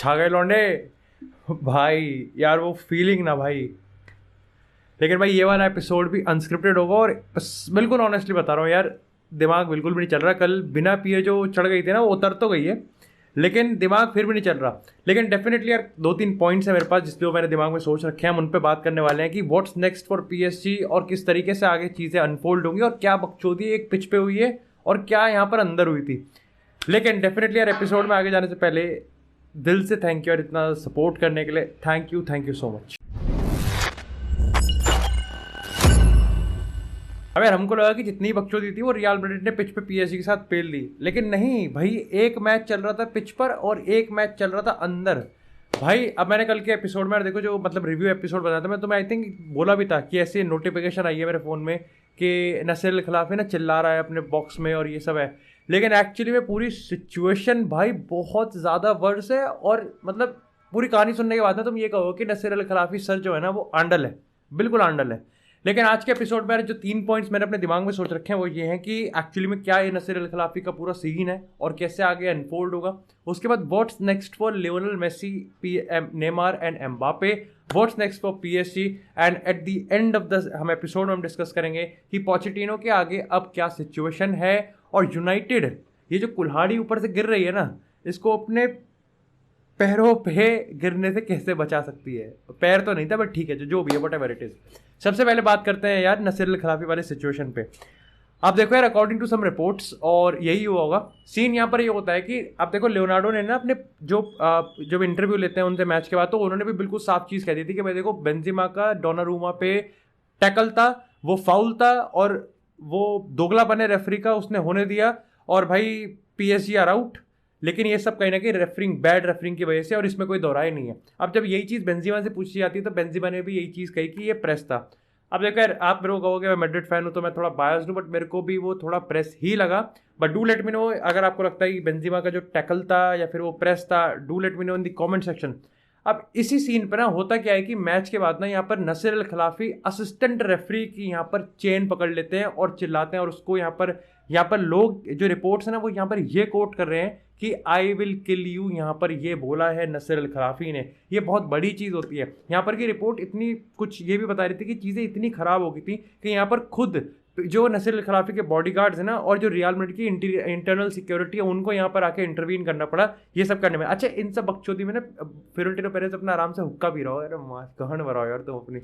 छा गए लौंडे भाई। यार वो फीलिंग ना भाई। लेकिन भाई ये वाला एपिसोड भी अनस्क्रिप्टेड होगा और बिल्कुल ऑनेस्टली बता रहा हूँ यार, दिमाग बिल्कुल भी नहीं चल रहा। कल बिना पिए जो चढ़ गई थी ना, वो उतर तो गई है लेकिन दिमाग फिर भी नहीं चल रहा। लेकिन डेफिनेटली यार 2-3 पॉइंट्स है मेरे पास जिसलिए मैंने दिमाग में सोच रखे हैं, हम उन पे बात करने वाले हैं कि व्हाट्स नेक्स्ट फॉर पीएसजी और किस तरीके से आगे चीज़ें अनफोल्ड होंगी और क्या बकचोदी एक पिच पे हुई है और क्या यहाँ पर अंदर हुई थी। लेकिन डेफिनेटली यार एपिसोड में आगे जाने से पहले दिल से थैंक यू यार, इतना सपोर्ट करने के लिए थैंक यू सो मच। अब यार हमको लगा कि जितनी बकचोदी थी वो रियल मैड्रिड ने पिच पे पीएसजी के साथ पेल दी, लेकिन नहीं भाई, एक मैच चल रहा था पिच पर और एक मैच चल रहा था अंदर। भाई अब मैंने कल के एपिसोड में देखो जो मतलब रिव्यू एपिसोड बनाया था, मैं तुम्हें आई थिंक बोला भी था कि ऐसी नोटिफिकेशन आई है मेरे फ़ोन में कि नसीर अल खिलाफी ना चिल्ला रहा है अपने बॉक्स में और ये सब है। लेकिन एक्चुअली में पूरी सिचुएशन भाई बहुत ज़्यादा वर्स है और मतलब पूरी कहानी सुनने के बाद ना तुम ये कहो कि नसीर अल खिलाफी सर जो है ना वो आंडल है, बिल्कुल आंडल है। लेकिन आज के एपिसोड में जो 3 पॉइंट्स मैंने अपने दिमाग में सोच रखे हैं वो ये हैं कि एक्चुअली में क्या ये नसीर अल खिलाफी का पूरा सीन है और कैसे आगे अनफोल्ड होगा। उसके बाद what's next for Lionel Messi, Neymar and Mbappe, what's next for PSG, and at the end of the हम एपिसोड में हम डिस्कस करेंगे कि पोचेटिनो के आगे अब क्या सिचुएशन है और यूनाइटेड ये जो कुल्हाड़ी ऊपर से गिर रही है ना, इसको अपने पैरों पे गिरने से कैसे बचा सकती है। पैर तो नहीं था बट ठीक है, जो भी है वट एवर इट इज। सबसे पहले बात करते हैं यार नसीर अल खिलाफी वाले सिचुएशन पे। आप देखो यार अकॉर्डिंग टू सम रिपोर्ट्स और यही हुआ होगा सीन यहाँ पर ये होता है कि आप देखो लियोनार्डो ने ना अपने जो इंटरव्यू लेते हैं उनसे मैच के बाद, तो उन्होंने भी बिल्कुल साफ चीज़ कह दी थी कि भाई देखो बेंजिमा का डोनारूमा पे टैकल था, वो फाउल था और वो दोगलापन है रेफरी का, उसने होने दिया और भाई पीएसजी आर आउट। लेकिन ये सब कहीं ना कहीं बैड रेफरिंग की वजह से, और इसमें कोई दोहराई नहीं है। अब जब यही चीज़ बेंजिमा से पूछी जाती है तो बेंजिमा ने भी यही चीज़ कही कि ये प्रेस था। अब देखो यार आप मेरे को कहोगे मैं मैड्रिड फैन हूँ तो मैं थोड़ा बायस्ड हूँ, बट मेरे को भी वो थोड़ा प्रेस ही लगा। But do let me know अगर आपको लगता है कि बेंजिमा का जो टैकल था या फिर वो प्रेस था, do let me know in the comment section. अब इसी सीन पर ना होता क्या है कि मैच के बाद ना यहाँ पर नसीर अल खिलाफी असिस्टेंट रेफरी की यहाँ पर चेन पकड़ लेते हैं और चिल्लाते हैं और उसको यहाँ पर लोग जो रिपोर्ट्स है ना वो यहाँ पर ये कोट कर रहे हैं कि आई विल किल यू, यहाँ पर ये बोला है नसीर अल खिलाफी ने। ये बहुत बड़ी चीज़ होती है। यहाँ पर की रिपोर्ट इतनी कुछ ये भी बता रही थी कि चीज़ें इतनी ख़राब हो गई थी कि यहाँ पर खुद जो नसीर अल खिलाफी के बॉडीगार्ड्स हैं ना और जो रियल मैड्रिड की इंटरनल सिक्योरिटी है उनको यहाँ पर आके इंटरवीन करना पड़ा ये सब करने में। अच्छा इन सब बकचोदी में ना फ्लोरेंटिनो पेरेज अपना आराम से हुक्का भी रहा हो यार, कहन भरा यार तुम अपनी।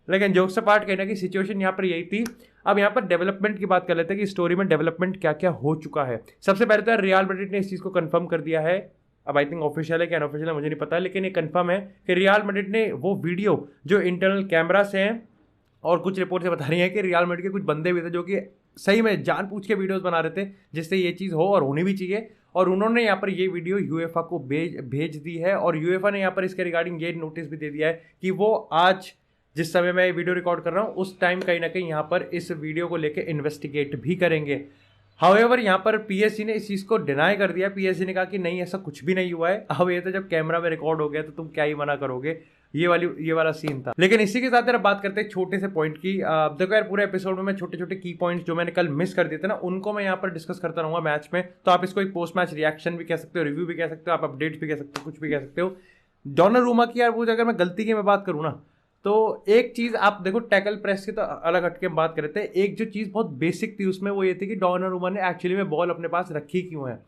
लेकिन जोक्स पार्ट कहना कि सिचुएशन यहाँ पर यही थी। अब यहाँ पर डेवलपमेंट की बात कर लेते हैं कि स्टोरी में डेवलपमेंट क्या क्या हो चुका है। सबसे पहले तो रियल मैड्रिड ने इस चीज़ को कंफर्म कर दिया है, अब आई थिंक ऑफिशियल है कि अनऑफिशियल है मुझे नहीं पता, लेकिन ये कंफर्म है कि रियल मैड्रिड ने वो वीडियो जो इंटरनल कैमरा से हैं और कुछ रिपोर्ट से बता रही है कि रियल मैड्रिड के कुछ बंदे भी थे जो कि सही में जानबूझ के वीडियोस बना रहे थे जिससे ये चीज़ हो और होनी भी चाहिए, और उन्होंने यहाँ पर ये वीडियो यूएफए को भेज दी है। और यूएफए ने यहाँ पर इसके रिगार्डिंग ये नोटिस भी दे दिया है कि वो आज जिस समय मैं वीडियो रिकॉर्ड कर रहा हूँ उस टाइम कहीं ना कहीं यहाँ पर इस वीडियो को लेकर इन्वेस्टिगेट भी करेंगे। हाउएवर यहाँ पर पीएसजी ने इस चीज़ को डिनाई कर दिया। पीएसजी ने कहा कि नहीं ऐसा कुछ भी नहीं हुआ है। अब ये तो जब कैमरा में रिकॉर्ड हो गया तो तुम क्या ही मना करोगे, ये वाला सीन था। लेकिन इसी के साथ यार बात करते हैं छोटे से पॉइंट की। देखो यार पूरे एपिसोड में मैं छोटे छोटे की पॉइंट्स जो मैंने कल मिस कर दिए थे ना उनको मैं यहाँ पर डिस्कस करता रहूँगा मैच में। तो आप इसको एक पोस्ट मैच रिएक्शन भी कह सकते हो, रिव्यू भी कह सकते हो, आप अपडेट्स भी कह सकते हो, कुछ भी कह सकते हो। डोनारूमा की यार वो अगर मैं गलती की मैं बात करूँ ना तो एक चीज़ आप देखो टैकल प्रेस की तो अलग हटके हम बात कर रहे थे, एक जो चीज़ बहुत बेसिक थी उसमें वो ये थी कि डोनारूमा ने एक्चुअली में बॉल अपने पास रखी क्यों है।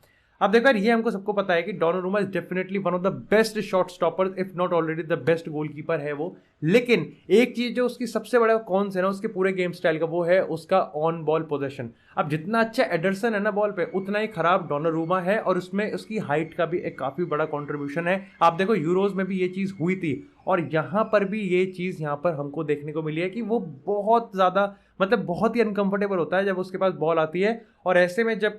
अब देखो यार ये हमको सबको पता है कि Donnarumma is definitely one of the best shot stoppers if not already the best goalkeeper है वो। लेकिन एक चीज़ जो उसकी सबसे बड़ा कौन से ना उसके पूरे गेम स्टाइल का वो है उसका ऑन बॉल पोजीशन। अब जितना अच्छा एडरसन है ना बॉल पे उतना ही खराब डोनारूमा है और उसमें उसकी हाइट का भी एक काफ़ी बड़ा कॉन्ट्रीब्यूशन है। आप देखो यूरोज में भी ये चीज़ हुई थी और यहाँ पर भी ये चीज़ यहाँ पर हमको देखने को मिली है कि वो बहुत ज़्यादा मतलब बहुत ही अनकंफर्टेबल होता है जब उसके पास बॉल आती है। और ऐसे में जब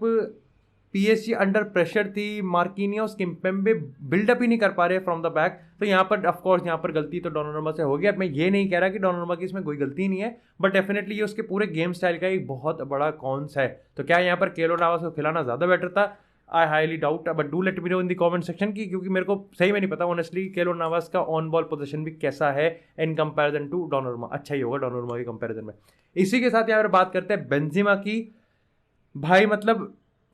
पीएसजी अंडर प्रेशर थी, मार्किनियोस किम्पेम्बे बिल्डअप ही नहीं कर पा रहे फ्रॉम द बैक, तो यहाँ पर ऑफकोर्स यहाँ पर गलती तो डोनारूमा से होगी। अब मैं ये नहीं कह रहा कि डोनारूमा की इसमें कोई गलती नहीं है, बट डेफिनेटली ये उसके पूरे गेम स्टाइल का एक बहुत बड़ा कॉन्स है। तो क्या यहाँ पर केलो नावास को खिलाना ज़्यादा बेटर था? I highly doubt, but do let me know in the comment section की, क्योंकि मेरे को सही में नहीं पता ऑनेस्टली केलो नावास का ऑन बॉल पोजीशन भी कैसा है इन कंपैरिजन टू डोनारूमा। अच्छा ही होगा डोनारूमा के कंपैरिजन में। इसी के साथ यहाँ पर बात करते हैं बेंजिमा की। भाई मतलब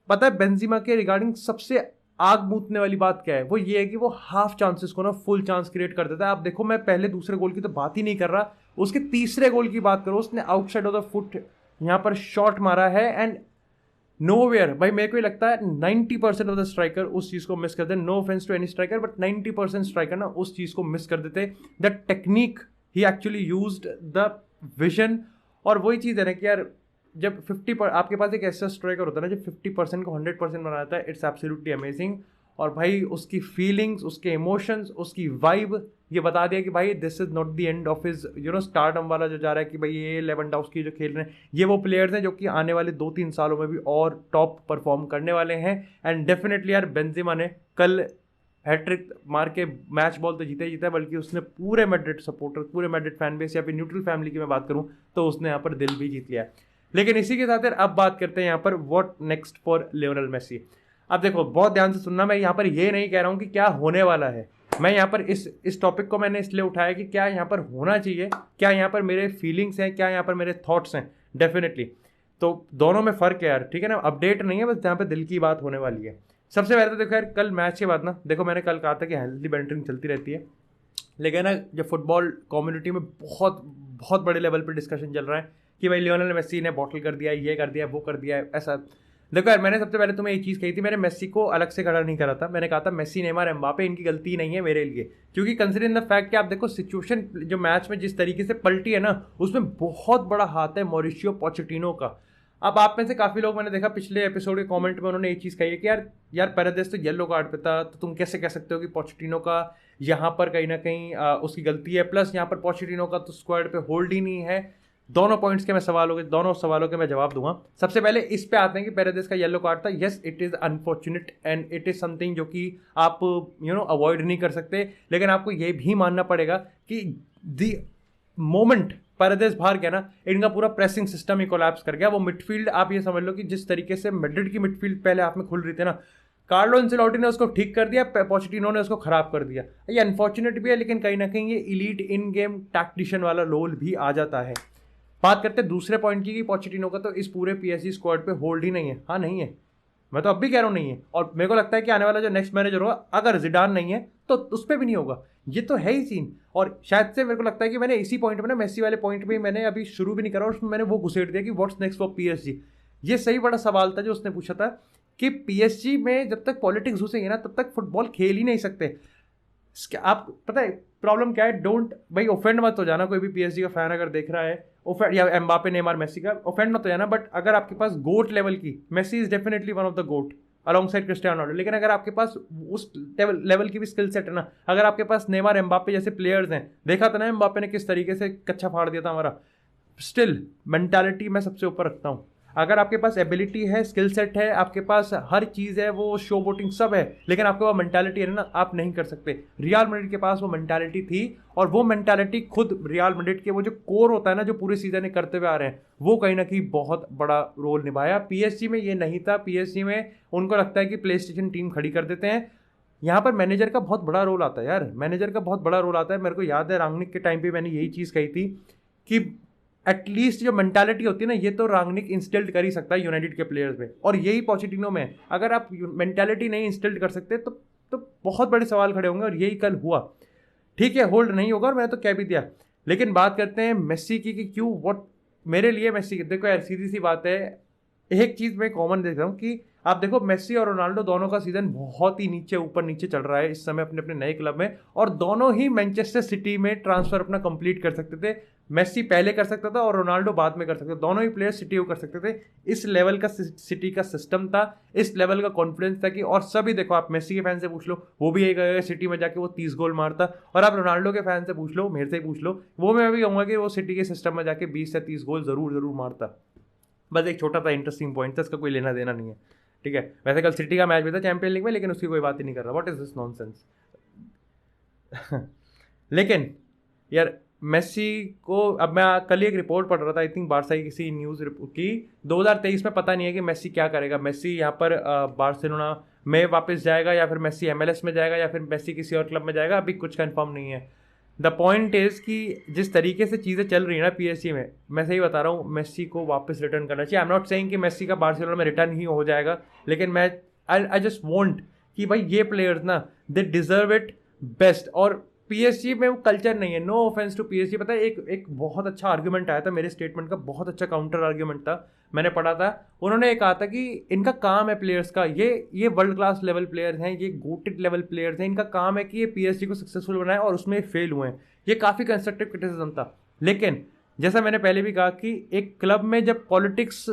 पता है बेंजिमा के रिगार्डिंग सबसे आग मूतने वाली बात क्या है, वो ये है कि वो हाफ चांसेस को ना फुल चांस क्रिएट कर देता है। आप देखो, मैं पहले दूसरे गोल की तो बात ही नहीं कर रहा, उसके तीसरे गोल की बात करो, उसने आउटसाइड ऑफ द फुट यहाँ पर शॉट मारा है एंड नोवेयर। भाई मेरे को ही लगता है 90% ऑफ द स्ट्राइकर उस चीज को मिस करते हैं। No offence to any striker, but 90% striker ना उस चीज को मिस कर देते। द टेक्निक ही एक्चुअली यूज्ड, द विजन। और वही चीज है ना कि यार जब 50 आपके पास एक ऐसा स्ट्राइकर होता है ना जो 50% को 100% बनाता है, इट्स एब्सोल्युटली अमेजिंग। और भाई उसकी फीलिंग्स, उसके इमोशंस, उसकी वाइब ये बता दिया कि भाई this is not the end of his stardom वाला जो जा रहा है कि भाई ये लेवेंडोव्स्की जो खेल रहे हैं ये वो प्लेयर्स हैं जो कि आने वाले 2-3 सालों में भी और टॉप परफॉर्म करने वाले हैं। एंड डेफिनेटली यार बेंजेमा ने कल हैट्रिक मार के मैच बॉल तो जीता ही जीता है, बल्कि उसने पूरे मैड्रिड सपोर्टर, पूरे मैड्रिड फैन बेस या फिर न्यूट्रल फैमिली की मैं बात करूं तो उसने यहाँ पर दिल भी जीत लिया है। लेकिन इसी के साथ यार अब बात करते हैं यहाँ पर what next for Lionel Messi. अब देखो बहुत ध्यान से सुनना, मैं यहाँ पर ये नहीं कह रहा हूँ कि क्या होने वाला है, मैं यहाँ पर इस टॉपिक को मैंने इसलिए उठाया कि क्या यहाँ पर होना चाहिए, क्या यहाँ पर मेरे फीलिंग्स हैं, क्या यहाँ पर मेरे थॉट्स हैं। डेफिनेटली तो दोनों में फ़र्क है यार, ठीक है ना, अपडेट नहीं है, बस जहाँ पे दिल की बात होने वाली है। सबसे पहले तो देखो यार कल मैच के बाद ना, देखो मैंने कल कहा था कि हेल्दी बैंटरिंग चलती रहती है, लेकिन ना जब फुटबॉल कम्युनिटी में बहुत बहुत बड़े लेवल पर डिस्कशन चल रहा है कि भाई लियोनेल मेसी ने बॉटल कर दिया, ये कर दिया, वो कर दिया, ऐसा। देखो यार मैंने सबसे पहले तुम्हें एक चीज़ कही थी, मैंने मेसी को अलग से खड़ा नहीं करा था, मैंने कहा था मेसी, नेमार, एम्बापे इनकी गलती नहीं है मेरे लिए, क्योंकि कंसिडरिंग द फैक्ट कि आप देखो सिचुएशन जो मैच में जिस तरीके से पलटी है ना, उसमें बहुत बड़ा हाथ है मॉरिशियो पोचेटिनो का। अब आप में से काफ़ी लोग मैंने देखा पिछले एपिसोड के कमेंट में उन्होंने एक चीज़ कही है कि यार पेरेदेस तो येलो कार्ड पे था, तो तुम कैसे कह सकते हो कि पोचेटिनो का यहाँ पर कहीं ना कहीं उसकी गलती है, प्लस यहाँ पर पोचेटिनो का तो स्क्वाड पे होल्ड ही नहीं है। दोनों पॉइंट्स के मैं दोनों सवालों के मैं जवाब दूंगा। सबसे पहले इस पे आते हैं कि पेरेदेस का येलो कार्ड था, yes it is unfortunate and it is something जो कि आप अवॉइड नहीं कर सकते, लेकिन आपको ये भी मानना पड़ेगा कि दी मोमेंट पेरेदेस बाहर गया ना, इनका पूरा प्रेसिंग सिस्टम ही कोलैप्स कर गया। वो मिडफील्ड आप ये समझ लो कि जिस तरीके से मैड्रिड की मिडफील्ड पहले हाथ में खुल रही थी ना, कार्लो एंसेलोटी ने उसको ठीक कर दिया, पोचेटिनो ने उसको खराब कर दिया। ये अनफॉर्चुनेट भी है, लेकिन कहीं ना कहीं ये इलीट इन गेम टैक्टिशियन वाला रोल भी आ जाता है। बात करते हैं दूसरे पॉइंट की कि पोचेटिनो का तो इस पूरे पीएसजी स्क्वाड पे होल्ड ही नहीं है। हाँ नहीं है, मैं तो अब भी कह रहा हूँ नहीं है, और मेरे को लगता है कि आने वाला जो नेक्स्ट मैनेजर होगा अगर जिडान नहीं है तो उस पर भी नहीं होगा, ये तो है ही सीन। और शायद से मेरे को लगता है कि मैंने इसी पॉइंट में ना, मेसी वाले पॉइंट में मैंने अभी शुरू भी नहीं करा और उसमें मैंने वो घुसेड़ दिया कि व्हाट्स नेक्स्ट फॉर पीएसजी। ये सही बड़ा सवाल था जो उसने पूछा था कि पीएसजी में जब तक पॉलिटिक्स घुसेंगे ना तब तक फुटबॉल खेल ही नहीं सकते। आप पता है प्रॉब्लम क्या है, डोंट भाई ऑफेंड मत हो जाना, कोई भी पीएसजी का फैन अगर देख रहा है, ऑफेंड या एम्बापे, नेमार, मेसी का ऑफेंड मत हो जाना, बट अगर आपके पास गोट लेवल की, Messi is definitely one of the GOAT alongside Cristiano Ronaldo, लेकिन अगर आपके पास उस लेवल की भी स्किल सेट है ना, अगर आपके पास नेमार, एम्बापे जैसे प्लेयर्स हैं, देखा था ना एम्बापे ने किस तरीके से कच्चा फाड़ दिया था हमारा, स्टिल मेंटालिटी मैं सबसे ऊपर रखता हूँ। अगर आपके पास एबिलिटी है, स्किल सेट है, आपके पास हर चीज़ है, वो शो बोटिंग सब है, लेकिन आपके पास मेंटालिटी है ना, आप नहीं कर सकते। रियल मैड्रिड के पास वो मेंटालिटी थी, और वो मेंटालिटी खुद रियल मैड्रिड के वो जो कोर होता है ना, जो पूरे सीजन करते हुए आ रहे हैं, वो कहीं ना कहीं बहुत बड़ा रोल निभाया। पीएसजी में ये नहीं था, पीएसजी में उनको लगता है कि प्ले स्टेशन टीम खड़ी कर देते हैं। यहाँ पर मैनेजर का बहुत बड़ा रोल आता है यार, मैनेजर का बहुत बड़ा रोल आता है। मेरे को याद है रांगनिक के टाइम पर मैंने यही चीज़ कही थी कि एटलीस्ट जो मेंटालिटी होती है ना, ये तो रांगनिक इंस्टिल्ड कर ही सकता है यूनाइटेड के प्लेयर्स में, और यही पोचेटिनो में। अगर आप मेंटालिटी नहीं इंस्टिल्ड कर सकते तो बहुत बड़े सवाल खड़े होंगे, और यही कल हुआ। ठीक है होल्ड नहीं होगा, और मैंने तो कह भी दिया। लेकिन बात करते हैं मेसी की कि क्यों, व्हाट मेरे लिए मेसी, देखो यार सीधी सी बात है, एक चीज़ मैं कॉमन देख रहा हूँ कि आप देखो मेसी और रोनाल्डो दोनों का सीजन बहुत ही नीचे ऊपर नीचे चल रहा है इस समय अपने अपने नए क्लब में, और दोनों ही मैनचेस्टर सिटी में ट्रांसफर अपना कंप्लीट कर सकते थे। मेसी पहले कर सकता था और रोनाल्डो बाद में कर सकते थे, दोनों ही प्लेयर सिटी को कर सकते थे। इस लेवल का सिटी का सिस्टम था, इस लेवल का कॉन्फिडेंस था कि, और सभी देखो आप मेसी के फैन से पूछ लो, वो भी एक सिटी में जाके वो 30 गोल मारता, और आप रोनाल्डो के फैन से पूछ लो, मेरे से ही पूछ लो, वो मैं भी कहूँगा कि वो सिटी के सिस्टम में जाके 20 से 30 गोल जरूर मारता। बस एक छोटा सा इंटरेस्टिंग पॉइंट था, इसका कोई लेना देना नहीं है, ठीक है। वैसे कल सिटी का मैच भी था चैंपियन लीग में, लेकिन उसकी कोई बात ही नहीं कर रहा, व्हाट इज दिस नॉनसेंस। लेकिन यार मेसी को, अब मैं कल एक रिपोर्ट पढ़ रहा था, आई थिंक बारसा की किसी न्यूज़ की, 2023 में पता नहीं है कि मेसी क्या करेगा। मेसी यहाँ पर बार्सिलोना में वापस जाएगा, या फिर मेसी MLS में जाएगा, या फिर मेसी किसी और क्लब में जाएगा, अभी कुछ कंफर्म नहीं है। द पॉइंट इज़ कि जिस तरीके से चीज़ें चल रही है ना पीएसजी में, मैं सही बता रहा हूँ, मेसी को वापस रिटर्न करना चाहिए। आई एम नॉट सेइंग कि मेसी का बार्सिलोना में रिटर्न ही हो जाएगा, लेकिन मैं आई जस्ट वांट कि भाई ये प्लेयर्स ना दे डिजर्व इट बेस्ट। और पीएसजी में वो कल्चर नहीं है। No offence to PSG. पता है एक बहुत अच्छा आर्ग्यूमेंट आया था मेरे स्टेटमेंट का, बहुत अच्छा काउंटर आर्ग्यूमेंट था, मैंने पढ़ा था। उन्होंने ये कहा था कि इनका काम है प्लेयर्स का, ये वर्ल्ड क्लास लेवल प्लेयर्स हैं, ये गोटेड लेवल प्लेयर्स हैं, इनका काम है कि ये पीएसजी को सक्सेसफुल बनाए और उसमें फेल हुए हैं। ये काफ़ी कंस्ट्रक्टिव क्रिटिसिज्म था। लेकिन जैसा मैंने पहले भी कहा कि एक क्लब में जब पॉलिटिक्स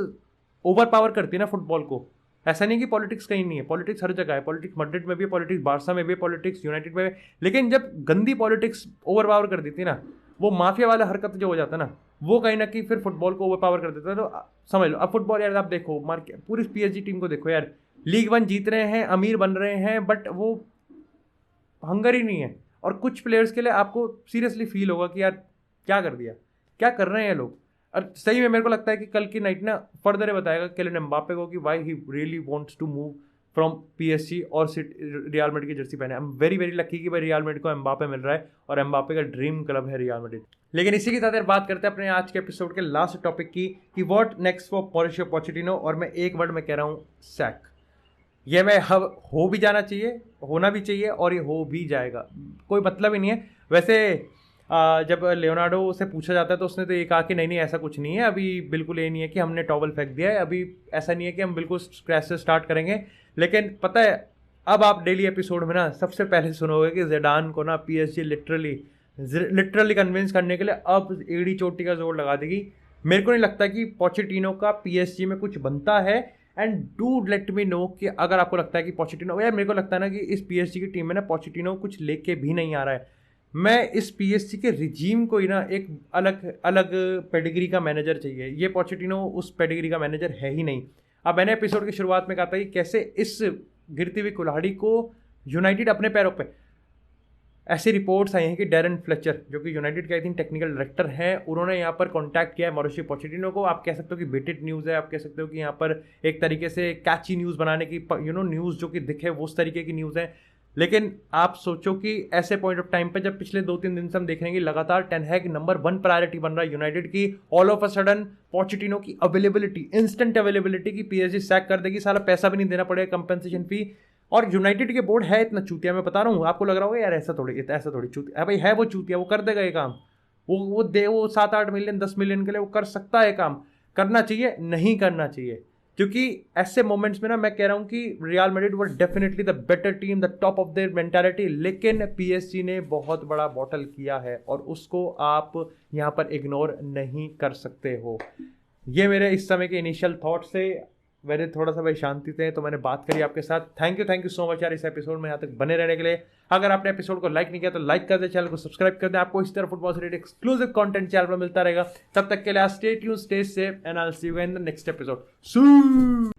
ओवर पावर करती है ना फुटबॉल को, ऐसा नहीं कि पॉलिटिक्स कहीं नहीं है, पॉलिटिक्स हर जगह है। पॉलिटिक्स मैड्रिड में भी, पॉलिटिक्स बार्सा में भी, पॉलिटिक्स यूनाइटेड में भी। लेकिन जब गंदी पॉलिटिक्स ओवर पावर कर देती है ना, वो माफिया वाला हरकत जो हो जाता है ना, वो कहीं ना कहीं फिर फुटबॉल को ओवर पावर कर देता है। तो समझ लो अब फुटबॉल यार, आप देखो पूरी पीएसजी टीम को देखो यार, लीग 1 जीत रहे हैं, अमीर बन रहे हैं, बट वो हंगर ही नहीं है। और कुछ प्लेयर्स के लिए आपको सीरियसली फील होगा कि यार क्या कर दिया, क्या कर रहे हैं लोग। और सही में मेरे को लगता है कि कल की नाइट ना फर्दर बताएगा किलियन एम्बापे को कि why he really wants to move from PSG और रियल मैड्रिड की जर्सी पहने। I am very very lucky कि भाई रियल मैड्रिड को एम्बापे मिल रहा है और एम्बापे का ड्रीम क्लब है रियल मैड्रिड। लेकिन इसी के साथ यार बात करते हैं अपने आज के एपिसोड के लास्ट टॉपिक की कि व्हाट नेक्स्ट फॉर मॉरिशियो पोचेटिनो। और मैं एक वर्ड में कह रहा हूँ, सैक। ये मैं हो भी जाना चाहिए, होना भी चाहिए और ये हो भी जाएगा, कोई मतलब ही नहीं है। वैसे जब लियोनार्डो से पूछा जाता है तो उसने तो ये कहा कि नहीं ऐसा कुछ नहीं है, अभी बिल्कुल ये नहीं है कि हमने टॉवल फेंक दिया है, अभी ऐसा नहीं है कि हम बिल्कुल स्क्रैच से स्टार्ट करेंगे। लेकिन पता है अब आप डेली एपिसोड में ना सबसे पहले सुनोगे कि ज़िडान को ना पीएसजी लिटरली कन्विंस करने के लिए अब एड़ी चोटी का जोर लगा देगी। मेरे को नहीं लगता कि पोचेटिनो का पीएसजी में कुछ बनता है। And do let me know कि अगर आपको लगता है कि पोचेटिनो, यार मेरे को लगता है ना कि इस पीएसजी की टीम में ना पोचेटिनो कुछ लेके भी नहीं आ रहा है। मैं इस पीएसजी के रिजीम को ही ना एक अलग अलग पेडिग्री का मैनेजर चाहिए। ये पोचेटिनो उस पेडिग्री का मैनेजर है ही नहीं। अब मैंने एपिसोड की शुरुआत में कहा था कि कैसे इस गिरती हुई कुल्हाड़ी को यूनाइटेड अपने पैरों पे, ऐसी रिपोर्ट्स आई हैं कि डैरन फ्लेचर जो कि यूनाइटेड के आई थिंक टेक्निकल डायरेक्टर हैं, उन्होंने यहाँ पर कांटेक्ट किया है मॉरिशियो पोचेटिनो को। आप कह सकते हो कि बेटेड न्यूज़ है, आप कह सकते हो कि यहाँ पर एक तरीके से कैची न्यूज़ बनाने की न्यूज़ जो कि दिखे वो उस तरीके की न्यूज़ है। लेकिन आप सोचो कि ऐसे पॉइंट ऑफ टाइम पे जब पिछले 2-3 दिन से हम देख रहे हैं कि लगातार टेन हैग नंबर 1 प्रायोरिटी बन रहा है यूनाइटेड की, all of a sudden Pochettino की अवेलेबिलिटी, इंस्टेंट अवेलेबिलिटी की पीएसजी सैक कर देगी, सारा पैसा भी नहीं देना पड़ेगा, कंपेंसेशन फी। और यूनाइटेड के बोर्ड है इतना चूतिया, मैं बता रहा हूँ, आपको लग रहा होगा यार ऐसा थोड़ी चूतिया है भाई, है वो चूतिया, वो कर देगा ये काम। वो 7-8 मिलियन 10 मिलियन के लिए वो कर सकता है काम। करना चाहिए, नहीं करना चाहिए, क्योंकि ऐसे मोमेंट्स में ना मैं कह रहा हूं कि रियल मैड्रिड वो definitely the better team, the top of their mentality. लेकिन पीएसजी ने बहुत बड़ा बॉटल किया है और उसको आप यहां पर इग्नोर नहीं कर सकते हो। ये मेरे इस समय के इनिशियल थॉट्स से, मेरे थोड़ा सा भाई शांति थे तो मैंने बात करी आपके साथ। थैंक यू सो मच यार इस एपिसोड में यहाँ तक बने रहने के लिए। अगर आपने एपिसोड को लाइक नहीं किया तो लाइक कर दे, चैनल को सब्सक्राइब कर दे। आपको इस तरह फुटबॉल से रिलेटेड एक्सक्लूसिव कंटेंट चैनल पर मिलता रहेगा। तब तक के लिए stay tuned, stay safe and I will see you in the next episode.